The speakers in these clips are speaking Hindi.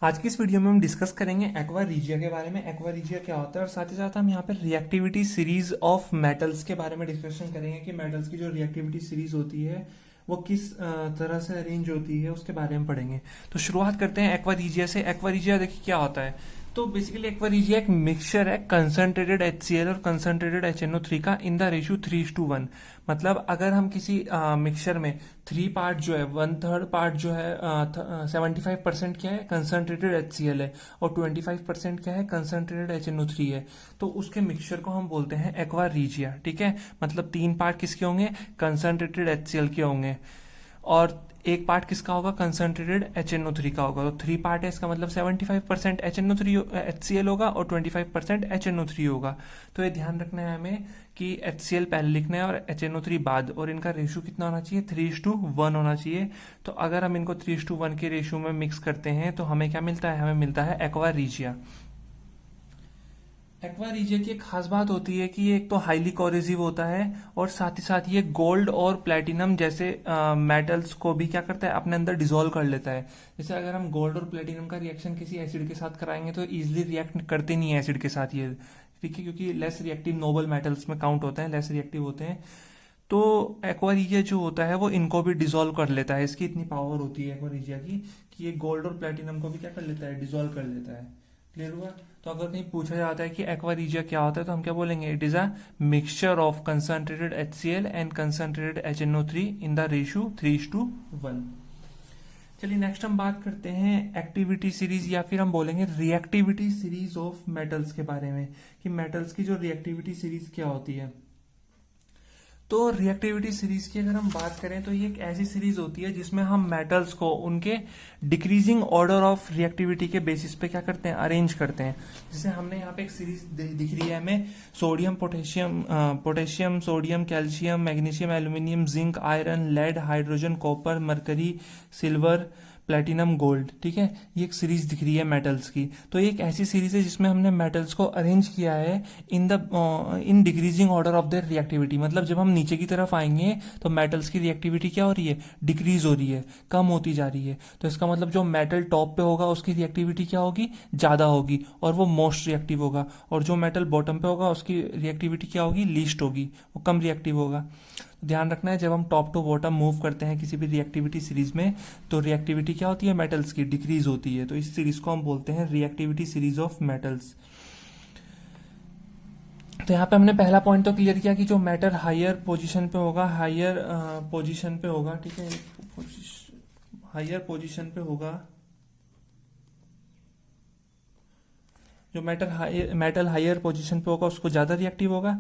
आज की इस वीडियो में हम डिस्कस करेंगे एक्वा रीजिया के बारे में। एक्वा रीजिया क्या होता है और साथ ही साथ हम यहाँ पर रिएक्टिविटी सीरीज ऑफ मेटल्स के बारे में डिस्कशन करेंगे कि मेटल्स की जो रिएक्टिविटी सीरीज होती है वो किस तरह से अरेंज होती है उसके बारे में पढ़ेंगे। तो शुरुआत करते हैं एक्वा रीजिया से। एक्वा रीजिया देखिए क्या होता है। तो बेसिकली एक्वा रीजिया एक मिक्सचर है कंसंट्रेटेड HCl और कंसंट्रेटेड HNO3 का इन द रेशियो 3:1। मतलब अगर हम किसी मिक्सचर में 3 पार्ट जो है 1/3 पार्ट जो है 75% क्या है कंसंट्रेटेड HCl है और 25% क्या है कंसंट्रेटेड HNO3 है, तो उसके मिक्सचर को हम बोलते हैं एक्वा रीजिया। ठीक है, मतलब 3 पार्ट किसके होंगे कंसंट्रेटेड HCl के होंगे और एक पार्ट किसका होगा कंसंट्रेटेड HNO3 का होगा। तो 3 पार्ट है इसका मतलब 75% HNO3 HCl होगा और 25% HNO3 होगा। तो ये ध्यान रखना है हमें कि HCl पहले लिखना है और HNO3 बाद, और इनका रेशियो कितना होना चाहिए 3:1 होना चाहिए। तो अगर हम इनको 3:1 के रेशियो में मिक्स करते हैं तो हमें क्या मिलता है, हमें मिलता है एक्वा रीजिया। एक्वा रीजिया की एक खास बात होती है कि ये एक तो हाईली कोरेसिव होता है और साथ ही साथ ये गोल्ड और प्लेटिनम जैसे मेटल्स को भी क्या करता है अपने अंदर डिसॉल्व कर लेता है। जैसे अगर हम गोल्ड और प्लेटिनम का रिएक्शन किसी एसिड के साथ कराएंगे तो इजीली रिएक्ट करते नहीं है एसिड के साथ ये, ठीक है, क्योंकि लेस रिएक्टिव नोबल मेटल्स में काउंट होते हैं, लेस रिएक्टिव होते हैं। तो एक्वा रीजिया जो होता है वो इनको भी डिसॉल्व कर लेता है। इसकी इतनी पावर होती है एक्वा रीजिया की कि ये गोल्ड और प्लेटिनम को भी क्या कर लेता है, डिसॉल्व कर लेता है। क्लियर हुआ। तो अगर कहीं पूछा जाता है कि एक्वा रीजिया क्या होता है तो हम क्या बोलेंगे, it is a mixture of concentrated HCl and concentrated HNO3 in the ratio 3:1। चलिए नेक्स्ट हम बात करते हैं एक्टिविटी सीरीज या फिर हम बोलेंगे रिएक्टिविटी सीरीज ऑफ मेटल्स के बारे में कि मेटल्स की जो रिएक्टिविटी सीरीज क्या होती है। तो रिएक्टिविटी सीरीज की अगर हम बात करें तो ये एक ऐसी सीरीज होती है जिसमें हम मेटल्स को उनके डिक्रीजिंग ऑर्डर ऑफ रिएक्टिविटी के बेसिस पे क्या करते हैं, अरेंज करते हैं। जैसे हमने यहाँ पे एक सीरीज दिख रही है हमें, sodium potassium sodium calcium magnesium aluminium zinc iron lead hydrogen copper mercury silver platinum gold. ठीक है, ये एक सीरीज दिख रही है मेटल्स की। तो ये एक ऐसी सीरीज है जिसमें हमने मेटल्स को अरेंज किया है in decreasing order of their reactivity. मतलब जब हम नीचे की तरफ आएंगे तो मेटल्स की रिएक्टिविटी क्या हो रही है, डिक्रीज हो रही है, कम होती जा रही है। तो इसका मतलब जो मेटल टॉप पे होगा उसकी रिएक्टिविटी क्या होगी, ज्यादा होगी और वो मोस्ट रिएक्टिव होगा, और जो मेटल बॉटम पे होगा उसकी रिएक्टिविटी क्या होगी, लीस्ट होगी, वो कम रिएक्टिव होगा। ध्यान रखना है जब हम टॉप टू बॉटम मूव करते हैं किसी भी रिएक्टिविटी सीरीज में तो रिएक्टिविटी क्या होती है मेटल्स की, डिक्रीज होती है। तो इस सीरीज को हम बोलते हैं रिएक्टिविटी सीरीज ऑफ मेटल्स। तो यहाँ पे हमने पहला पॉइंट तो क्लियर किया कि जो मेटल हायर पोजीशन पे होगा, हायर पोजीशन पे होगा, ठीक है, हायर पोजीशन पे होगा, जो मेटल हायर पोजीशन पे होगा उसको ज्यादा रिएक्टिव होगा।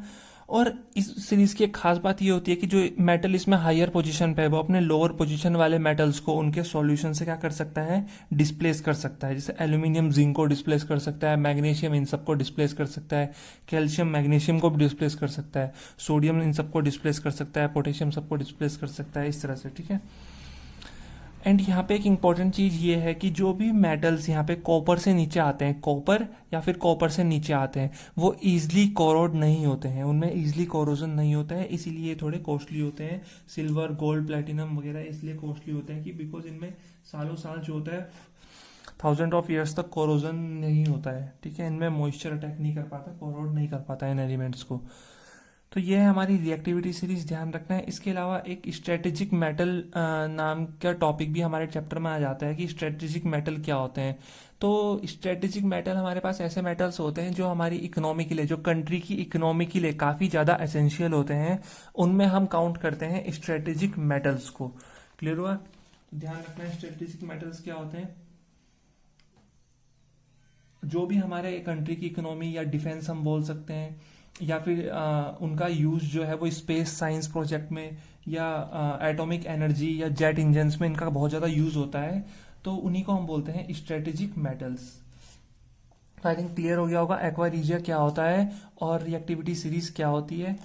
और इस सीरीज की एक खास बात ये होती है कि जो मेटल इसमें हायर पोजीशन पे है वो अपने लोअर पोजीशन वाले मेटल्स को उनके सॉल्यूशन से क्या कर सकता है, डिस्प्लेस कर सकता है। जैसे एल्यूमिनियम जिंक को डिस्प्लेस कर सकता है, मैग्नीशियम इन सबको डिस्प्लेस कर सकता है, कैल्शियम मैग्नीशियम को भी डिस्प्लेस कर सकता है, सोडियम इन सबको डिस्प्लेस कर सकता है, पोटेशियम सबको डिस्प्लेस कर सकता है, इस तरह से। ठीक है, एंड यहाँ पे एक इंपॉर्टेंट चीज ये है कि जो भी मेटल्स यहाँ पे कॉपर से नीचे आते हैं, कॉपर या फिर कॉपर से नीचे आते हैं, वो इजिली कोरोड नहीं होते हैं, उनमें इजिली कोरोजन नहीं होता है, इसीलिए ये थोड़े कॉस्टली होते हैं। सिल्वर गोल्ड प्लेटिनम वगैरह इसलिए कॉस्टली होते हैं कि बिकॉज इनमें सालों साल जो होता है 1000 ऑफ ईयर्स तक कोरोजन नहीं होता है। ठीक है, इनमें मॉइस्चर अटैक नहीं कर पाता, कोरोड नहीं कर पाता इन एलिमेंट्स को। तो ये है हमारी रिएक्टिविटी सीरीज, ध्यान रखना है। इसके अलावा एक स्ट्रेटेजिक मेटल नाम का टॉपिक भी हमारे चैप्टर में आ जाता है कि स्ट्रेटेजिक मेटल क्या होते हैं। तो स्ट्रेटेजिक मेटल हमारे पास ऐसे मेटल्स होते हैं जो हमारी इकोनॉमी के लिए, जो कंट्री की इकोनॉमी के लिए काफ़ी ज़्यादा एसेंशियल होते हैं, उनमें हम काउंट करते हैं स्ट्रेटेजिक मेटल्स को। क्लियर हुआ। ध्यान रखना है स्ट्रेटेजिक मेटल्स क्या होते हैं, जो भी हमारे कंट्री की इकोनॉमी या डिफेंस हम बोल सकते हैं, या फिर उनका यूज जो है वो स्पेस साइंस प्रोजेक्ट में या एटॉमिक एनर्जी या जेट इंजन्स में इनका बहुत ज़्यादा यूज होता है, तो उन्हीं को हम बोलते हैं स्ट्रेटेजिक मेटल्स। तो आई थिंक क्लियर हो गया होगा एक्वा रीजिया क्या होता है और रिएक्टिविटी सीरीज क्या होती है।